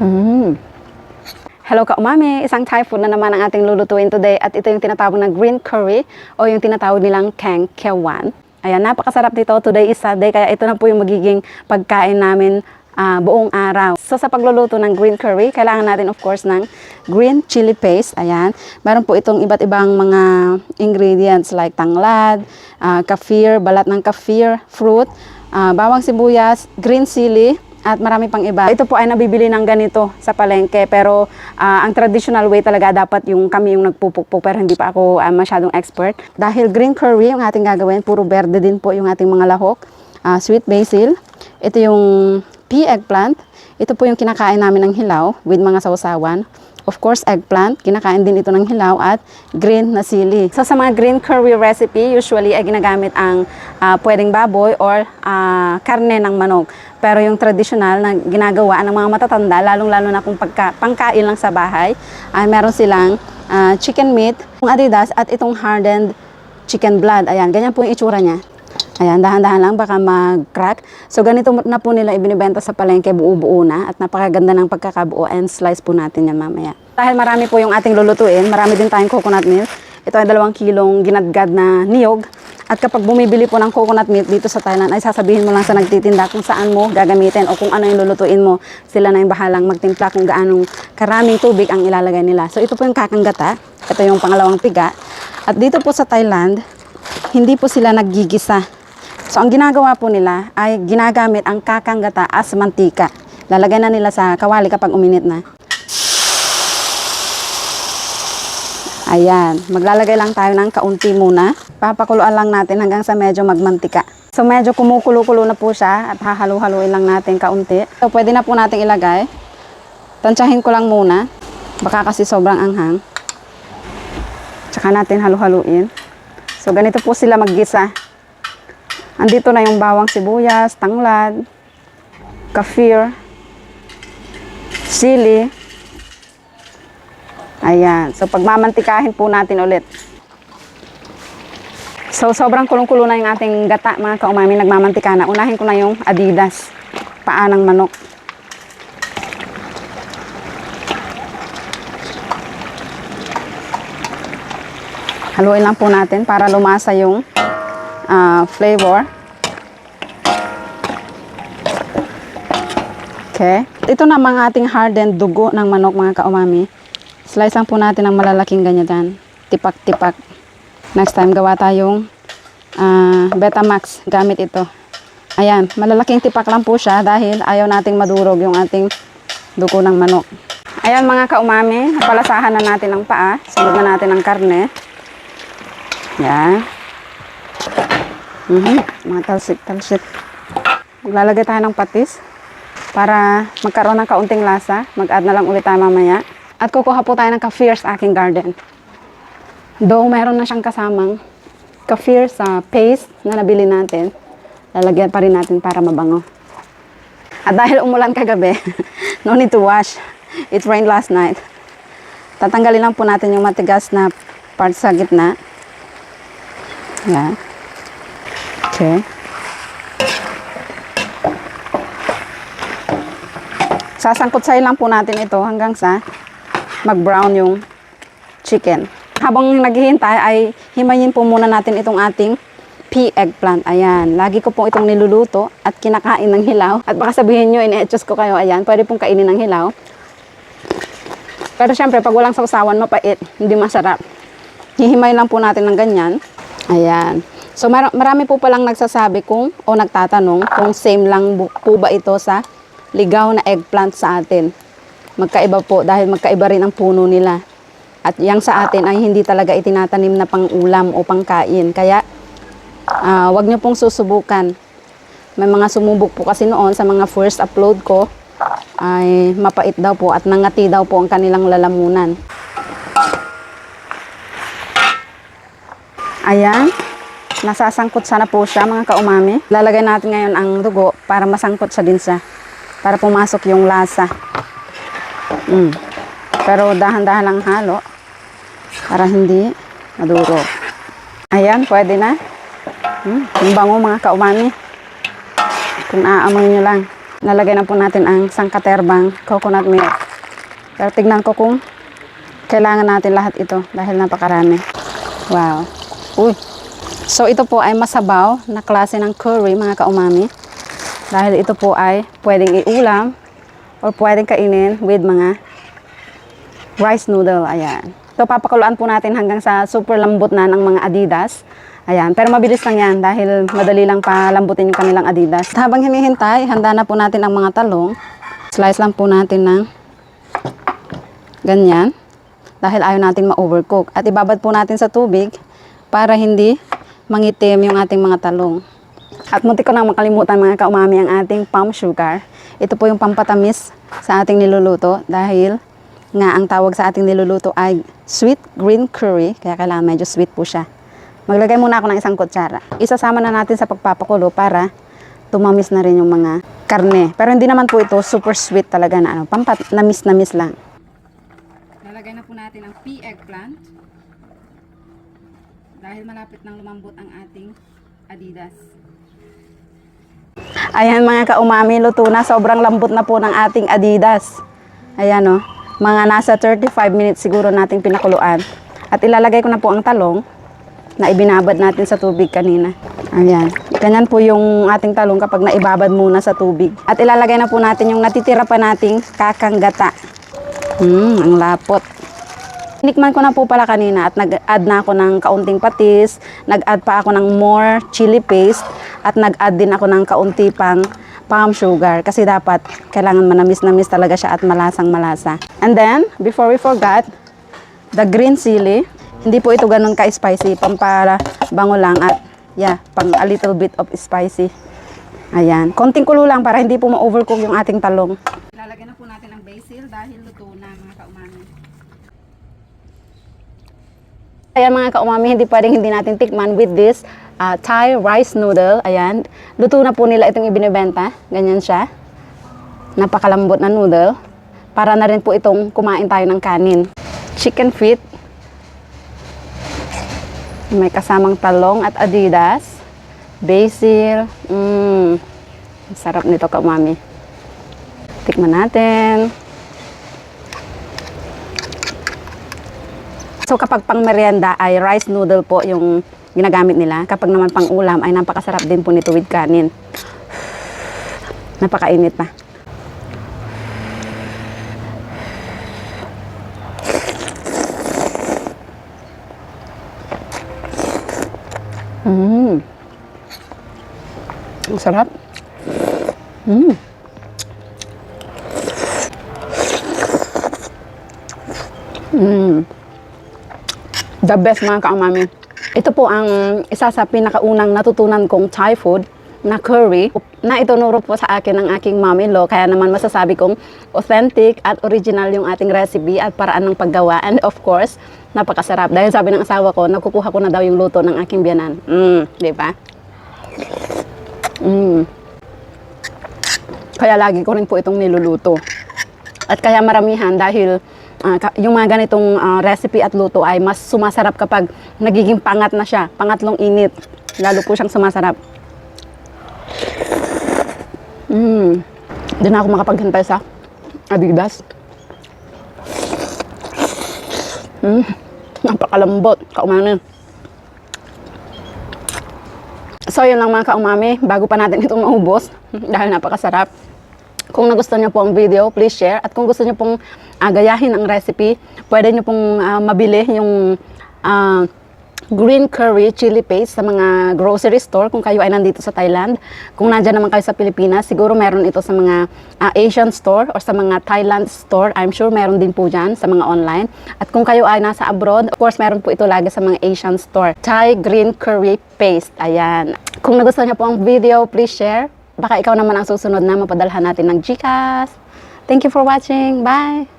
Mm. Hello ka-umami! Isang Thai food na naman ang ating lulutuin today at ito yung tinatawag na green curry o yung tinatawag nilang Keng Kewan. Ayan, napakasarap dito. Today is Sunday kaya ito na po yung magiging pagkain namin buong araw. So sa pagluluto ng green curry, kailangan natin of course ng green chili paste. Ayan, meron po itong iba't ibang mga ingredients like tanglad, kefir, balat ng kefir, fruit, bawang sibuyas, green chili, at marami pang iba. Ito po ay nabibili ng ganito sa palengke pero ang traditional way talaga dapat yung kami yung nagpupukpok pero hindi pa ako masyadong expert. Dahil green curry yung ating gagawin, puro berde din po yung ating mga lahok. Sweet basil, ito yung pea eggplant, ito po yung kinakain namin ng hilaw with mga sausawan. Of course, eggplant, kinakain din ito ng hilaw at green na sili. So sa mga green curry recipe, usually ay ginagamit ang pwedeng baboy or karne ng manok. Pero yung traditional na ginagawa ng mga matatanda, lalong-lalo na kung pangkain lang sa bahay, ay meron silang chicken meat, adidas at itong hardened chicken blood. Ayan, ganyan po yung itsura niya. Ayan, dahan-dahan lang baka mag-crack. So ganito na po nila ibinibenta sa palengke, buo-buo na at napakaganda ng pagkakabuo and slice po natin yan mamaya. Dahil marami po yung ating lulutuin, marami din tayong coconut milk. Ito ay 2 kilong ginadgad na niyog. At kapag bumibili po ng coconut milk dito sa Thailand, ay sasabihin mo lang sa nagtitinda kung saan mo gagamitin o kung ano yung lulutuin mo. Sila na yung bahalang magtimpla kung gaanong karaming tubig ang ilalagay nila. So ito po yung kakanggata. Ito yung pangalawang piga. At dito po sa Thailand, hindi po sila naggigisa. So ang ginagawa po nila ay ginagamit ang kakanggata as mantika. Lalagay na nila sa kawali kapag uminit na. Ayan, maglalagay lang tayo ng kaunti muna. Papakuluan lang natin hanggang sa medyo magmantika. So medyo kumukulo-kulo na po siya at hahalu-haluin lang natin kaunti. So pwede na po natin ilagay. Tansyahin ko lang muna. Baka kasi sobrang anghang. Tsaka natin halu-haluin. So ganito po sila maggisa. Andito na yung bawang sibuyas, tanglad, kefir, sili. Ayan. So, pagmamantikahin po natin ulit. So, sobrang kulong-kulo na yung ating gata, mga kaumami, nagmamantika na. Unahin ko na yung adidas, paa ng manok. Haluin lang po natin para lumasa yung flavor. Okay. Ito na mga ating hardened dugo ng manok, mga kaumami. Slice lang po natin ng malalaking ganyan. Tipak-tipak. Next time, gawa tayong Betamax gamit ito. Ayan, malalaking tipak lang po siya dahil ayaw nating madurog yung ating dugo ng manok. Ayan mga kaumami, napalasahan na natin ang paa. Sunod na natin ang karne. Ayan. Mga talsik-talsik. Maglalagay tayo ng patis para magkaroon ng kaunting lasa. Mag-add na lang ulit tayo mamaya. At kukuha po tayo ng kefir sa aking garden. Though meron na siyang kasamang kefir sa paste na nabili natin, lalagyan pa rin natin para mabango. At dahil umulan kagabi, no need to wash. It rained last night. Tatanggalin lang po natin yung matigas na part sa gitna. Yan. Okay. Sasangkot-say lang po natin ito hanggang sa mag-brown yung chicken. Habang naghihintay ay himayin po muna natin itong ating pea eggplant. Ayan, lagi ko po itong niluluto at kinakain ng hilaw. At baka sabihin nyo, ine-etchos ko kayo. Ayan, pwede pong kainin ng hilaw. Pero syempre, pag walang sausawan, mapait. Hindi masarap. Hihimayin lang po natin ng ganyan. Ayan. So marami po palang nagsasabi o nagtatanong kung same lang po ba ito sa ligaw na eggplant sa atin. Magkaiba po dahil magkaiba rin ang puno nila. At yang sa atin ay hindi talaga itinatanim na pang ulam o pangkain. Kaya wag nyo pong susubukan. May mga sumubok po kasi noon sa mga first upload ko ay mapait daw po at nangati daw po ang kanilang lalamunan. Ayan. Nasasangkot sana po siya mga kaumami. Lalagay natin ngayon ang dugo para masangkot siya din siya. Para pumasok yung lasa. Pero dahan-dahan lang halo para hindi maduro. Ayan, pwede na. Yung bango mga kaumami. Kung aamoy nyo lang. Nalagay na po natin ang sangkaterbang coconut milk. Pero tignan ko kung kailangan natin lahat ito dahil napakarami. Wow. Uy. So ito po ay masabaw na klase ng curry mga kaumami. Dahil ito po ay pwedeng iulam or pwedeng kainin with mga rice noodle. Ayan. So papakuluan po natin hanggang sa super lambot na ng mga Adidas. Ayan, pero mabilis lang yan dahil madali lang palambutin yung kanilang Adidas. At habang hinihintay, handa na po natin ang mga talong. Slice lang po natin ng ganyan dahil ayaw natin ma-overcook. At ibabad po natin sa tubig para hindi mangitim yung ating mga talong. At muntik ko nang makalimutan mga kaumami ang ating palm sugar. Ito po yung pampatamis sa ating niluluto dahil nga ang tawag sa ating niluluto ay sweet green curry. Kaya kailangan medyo sweet po siya. Maglagay muna ako ng isang kutsara. Isasama na natin sa pagpapakulo para tumamis na rin yung mga karne. Pero hindi naman po ito super sweet talaga na ano, namis lang. Lalagay na po natin ang pea eggplant. Dahil malapit nang lumambot ang ating Adidas. Ayan mga kaumami, luto na. Sobrang lambot na po ng ating Adidas. Ayan o, mga nasa 35 minutes siguro nating pinakuluan. At ilalagay ko na po ang talong na ibinabad natin sa tubig kanina. Ayan. Ganyan po yung ating talong kapag naibabad muna sa tubig. At ilalagay na po natin yung natitira pa nating kakang gata. Ang lapot. Tikman ko na po pala kanina at nag-add na ako ng kaunting patis, nag-add pa ako ng more chili paste, at nag-add din ako ng kaunti pang palm sugar. Kasi dapat kailangan manamis-namis talaga siya at malasang-malasa. And then, before we forgot, the green chili. Hindi po ito ganun ka-spicy, pampabango lang at pang a little bit of spicy. Ayan, konting kulo lang para hindi po ma-overcook yung ating talong. Ilalagay na po natin ang basil dahil luto na mga kaumami. Ayan mga kaumami, hindi pwedeng hindi natin tikman with this Thai rice noodle. Ayan, luto na po nila itong ibinibenta. Ganyan siya. Napakalambot na noodle. Para na rin po itong kumain tayo ng kanin. Chicken feet. May kasamang talong at Adidas. Basil. Sarap nito kaumami. Tikman natin. So kapag pang merienda ay rice noodle po yung ginagamit nila. Kapag naman pang ulam ay napakasarap din po nito with kanin. Napakainit pa. Ang sarap. The best mga kaumami. Ito po ang isa sa pinakaunang natutunan kong Thai food na curry na itunuro po sa akin ng aking mom-in-law. Kaya naman masasabi kong authentic at original yung ating recipe at paraan ng paggawa. And of course, napakasarap. Dahil sabi ng asawa ko, nakukuha ko na daw yung luto ng aking biyanan. Di ba? Kaya lagi ko rin po itong niluluto. At kaya maramihan dahil yung mga ganitong recipe at luto ay mas sumasarap kapag nagiging pangat na siya. Pangatlong init. Lalo po siyang sumasarap. Di na ako makapaghintay sa Adidas. Napakalambot. Kaumami. So yun lang mga kaumami. Bago pa natin itong maubos. Dahil napakasarap. Kung nagustuhan niyo po ang video, please share. At kung gusto niyo pong gayahin ang recipe, pwede niyo pong mabili yung green curry chili paste sa mga grocery store kung kayo ay nandito sa Thailand. Kung nandyan naman kayo sa Pilipinas, siguro meron ito sa mga Asian store or sa mga Thailand store. I'm sure meron din po dyan sa mga online. At kung kayo ay nasa abroad, of course meron po ito lagi sa mga Asian store. Thai green curry paste. Ayan. Kung nagustuhan niyo po ang video, please share. Baka ikaw naman ang susunod na mapadalhan natin ng GCash. Thank you for watching. Bye!